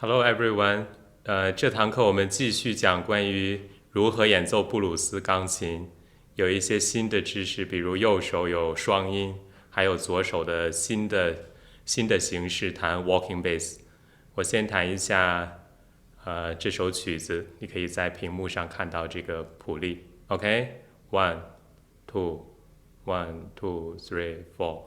Hello everyone，这堂课我们继续讲关于如何演奏布鲁斯钢琴，有一些新的知识，比如右手有双音，还有左手的新的形式弹 walking bass。我先弹一下这首曲子，你可以在屏幕上看到这个谱例。OK，one two one two three four。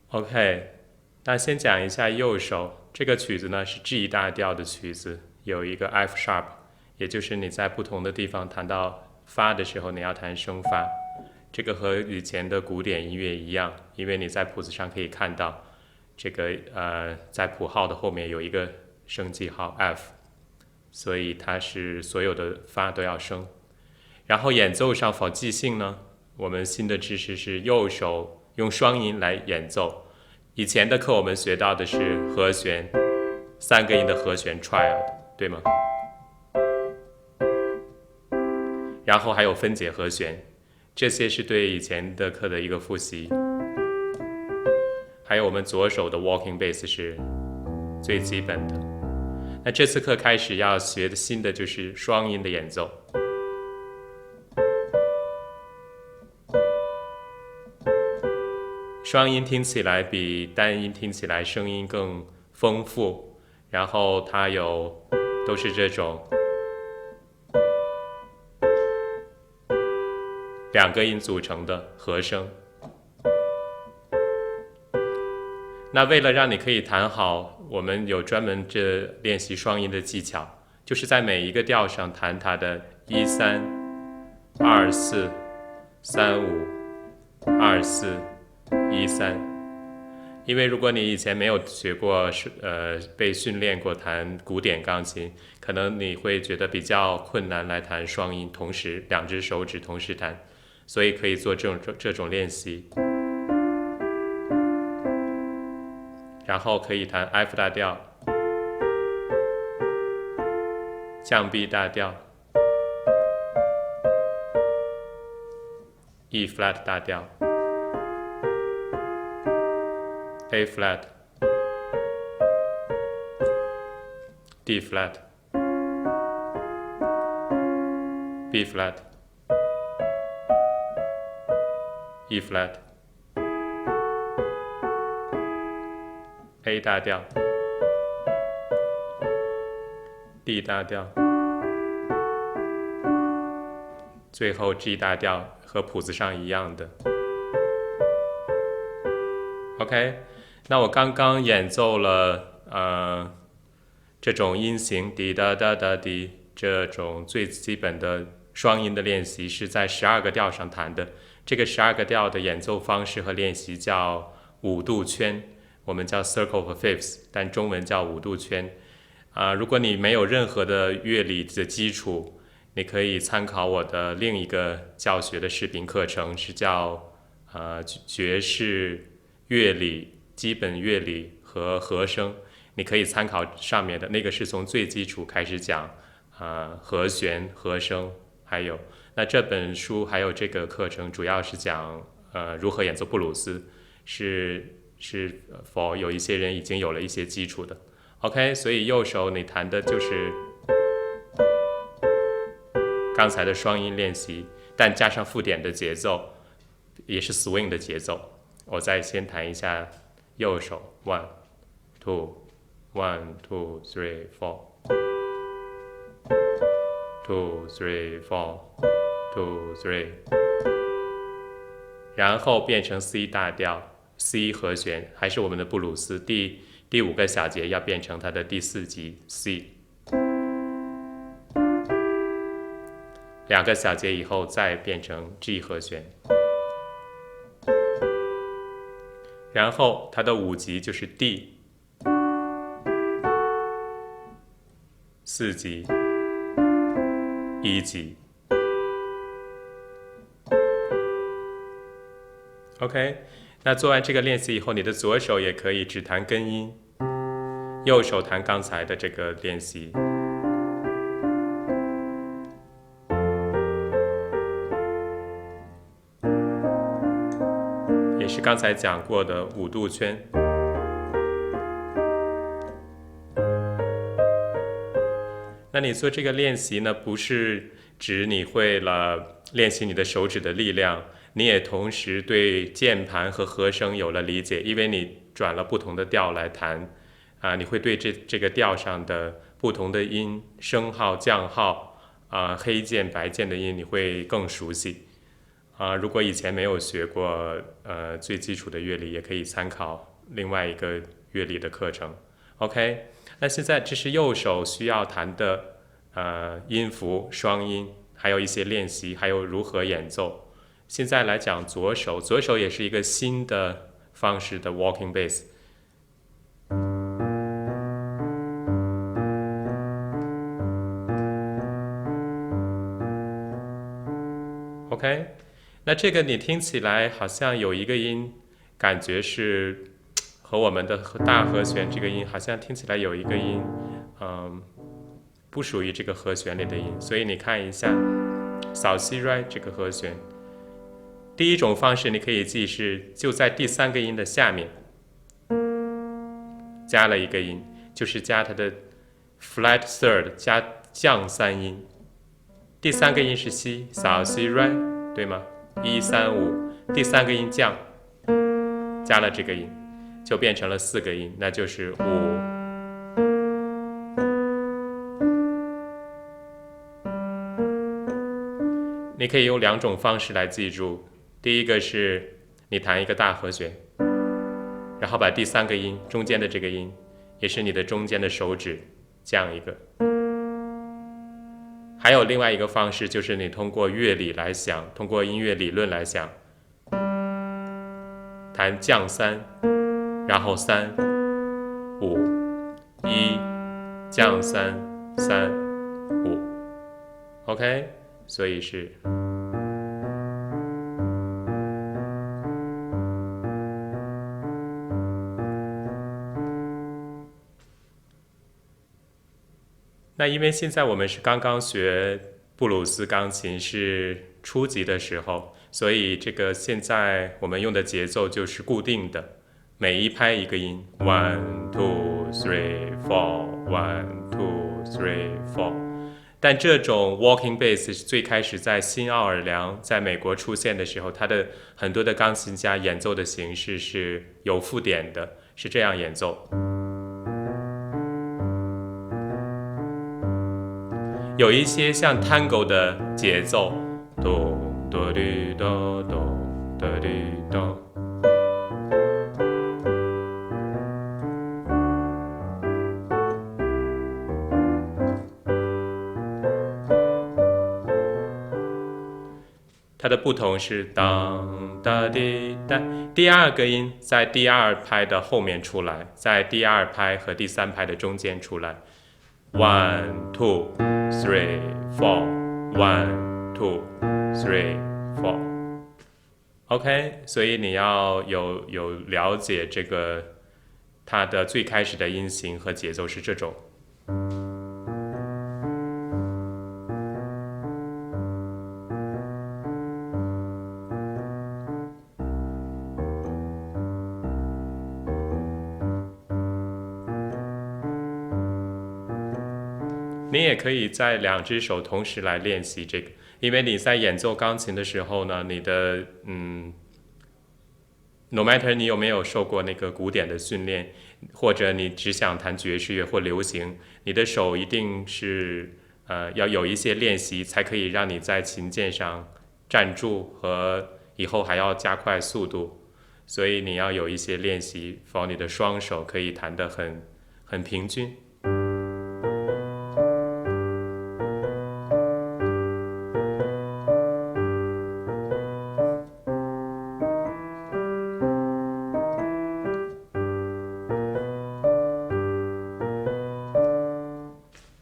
OK，那先讲一下右手。这个曲子呢是 G 大调的曲子，有一个 F sharp，也就是你在不同的地方弹到发的时候，你要弹升发。这个和以前的古典音乐一样，因为你在谱子上可以看到，这个在谱号的后面有一个升记号 F，所以它是所有的发都要升。然后演奏上否即兴呢，我们新的知识是右手用双音来演奏。以前的课我们学到的是和弦，三个音的和弦 triad， 对吗？然后还有分解和弦，这些是对以前的课的一个复习。还有我们左手的 walking bass 是最基本的。那这次课开始要学的新的就是双音的演奏。双音听起来比单音听起来声音更丰富，然后它都是这种两个音组成的和声。那为了让你可以弹好，我们有专门练习双音的技巧，就是在每一个调上弹它的1、3、2、4、3、5、2、4、1、3。因为如果你以前没有学过，被训练过弹古典钢琴，可能你会觉得比较困难来弹双音，同时两只手指同时弹，所以可以做这种练习。然后可以弹 F 大调、降 B 大调、E flat 大调、A flat、D flat、B flat、E flat、A 大调、D 大调，最后 G 大调和谱子上一样的。OK， 那我刚刚演奏了这种音型滴哒哒哒滴，这种最基本的双音的练习是在12个调上弹的。这个12个调的演奏方式和练习叫5度圈，我们叫 circle of fifths， 但中文叫5度圈。如果你没有任何的乐理的基础，你可以参考我的另一个教学的视频课程，是叫爵士乐理、基本乐理和和声。你可以参考上面的那个，是从最基础开始讲和弦、和声，还有那这本书还有这个课程主要是讲如何演奏布鲁斯，是否有一些人已经有了一些基础的。OK， 所以右手你弹的就是刚才的双音练习，但加上附点的节奏，也是 swing 的节奏。我再先弹一下右手 one two one two three four two three four two three， 然后变成 C 大调 C 和弦，还是我们的布鲁斯，第5个小节要变成它的第4级 C， 2个小节以后再变成 G 和弦，然后它的5级就是 D 4级1级 OK， 那做完这个练习以后，你的左手也可以只弹根音，右手弹刚才的这个练习。也是刚才讲过的5度圈。那你做这个练习呢，不是指你会了练习你的手指的力量，你也同时对键盘和和声有了理解，因为你转了不同的调来弹，你会对这个调上的不同的音、升号、降号、黑键、白键的音，你会更熟悉。如果以前没有学过最基础的乐理，也可以参考另外一个乐理的课程。OK， 那现在这是右手需要弹的音符、双音，还有一些练习，还有如何演奏。现在来讲左手，左手也是一个新的方式的 walking bass。OK， 那这个你听起来好像有一个音，感觉是和我们的大和弦这个音好像听起来有一个音，不属于这个和弦里的音，所以你看一下扫 C right 这个和弦。第一种方式你可以记是就在第3个音的下面加了一个音，就是加它的 flat third 加降3音。第3个音是 C， 扫 C right 对吗？1、3、5，第3个音降，加了这个音，就变成了4个音，那就是5。你可以用2种方式来记住，第一个是你弹一个大和弦，然后把第3个音中间的这个音，也是你的中间的手指降一个。还有另外一个方式，就是你通过乐理来想，通过音乐理论来想，弹降3，然后3、5、1，降3、3、5。OK， 所以是。那因为现在我们是刚刚学布鲁斯钢琴是初级的时候，所以这个现在我们用的节奏就是固定的，每一拍一个音 ，1 2 3 4 1 2 3 4。但这种 walking bass 是最开始在新奥尔良在美国出现的时候，它的很多的钢琴家演奏的形式是有附点的，是这样演奏。有一些像 Tango 的节奏，哆哆哩哆哆哆哩哆。它的不同是当哒滴哒，第2个音在第2拍的后面出来，在第2拍和第3拍的中间出来。1 2 3 4 1 2 3 4 OK， 所以你要有了解这个它的最开始的音型和节奏是这种。你也可以在2只手同时来练习这个，因为你在演奏钢琴的时候呢，你的no matter 你有没有受过那个古典的训练，或者你只想弹爵士乐或流行，你的手一定是要有一些练习，才可以让你在琴键上站住，和以后还要加快速度，所以你要有一些练习，否则你的双手可以弹得很平均。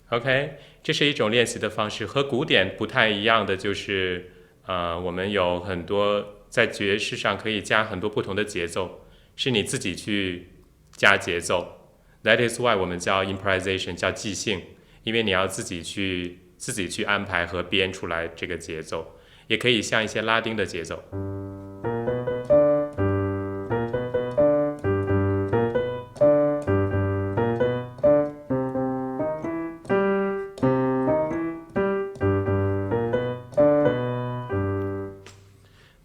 OK， 这是一种练习的方式，和古典不太一样的就是，我们有很多在爵士上可以加很多不同的节奏，是你自己去加节奏。That is why 我们叫 improvisation， 叫即兴，因为你要自己去安排和编出来这个节奏，也可以像一些拉丁的节奏。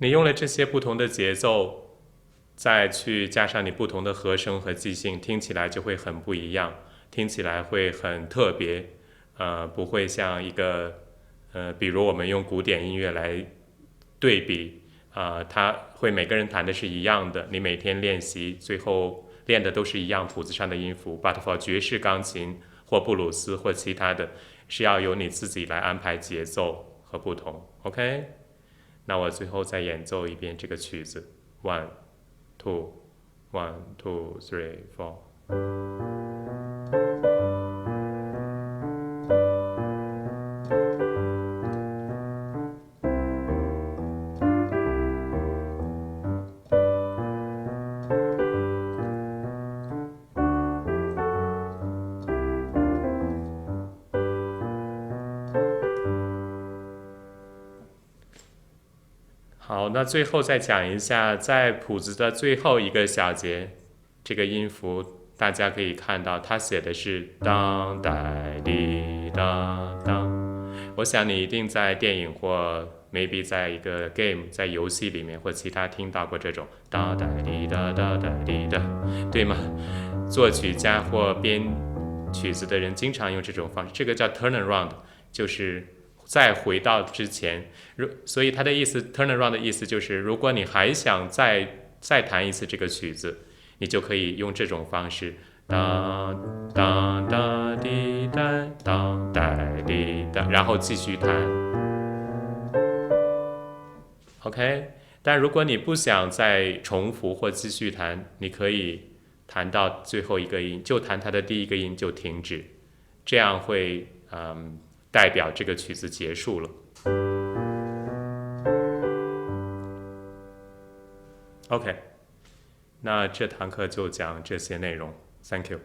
你用了这些不同的节奏，再去加上你不同的和声和即兴，听起来就会很不一样，听起来会很特别，不会像一个比如我们用古典音乐来对比，它会每个人弹的是一样的，你每天练习，最后练的都是一样谱子上的音符。But for 爵士钢琴或布鲁斯或其他的，是要由你自己来安排节奏和不同。OK？那我最后再演奏一遍这个曲子 ，1 2 1 2 3 4。好，那最后再讲一下，在谱子的最后一个小节，这个音符大家可以看到，它写的是当带滴当当。我想你一定在电影或 maybe 在一个 game 在游戏里面或其他听到过这种当带滴哒哒带滴哒，对吗？作曲家或编曲子的人经常用这种方式，这个叫 turn around， 就是再回到之前，所以他的意思 turn around 的意思就是，如果你还想再弹一次这个曲子，你就可以用这种方式，当当哒滴哒当哒滴哒，然后继续弹。OK， 但如果你不想再重复或继续弹，你可以弹到最后一个音，就弹它的第一个音就停止，这样会代表这个曲子结束了。OK， 那这堂课就讲这些内容。Thank you。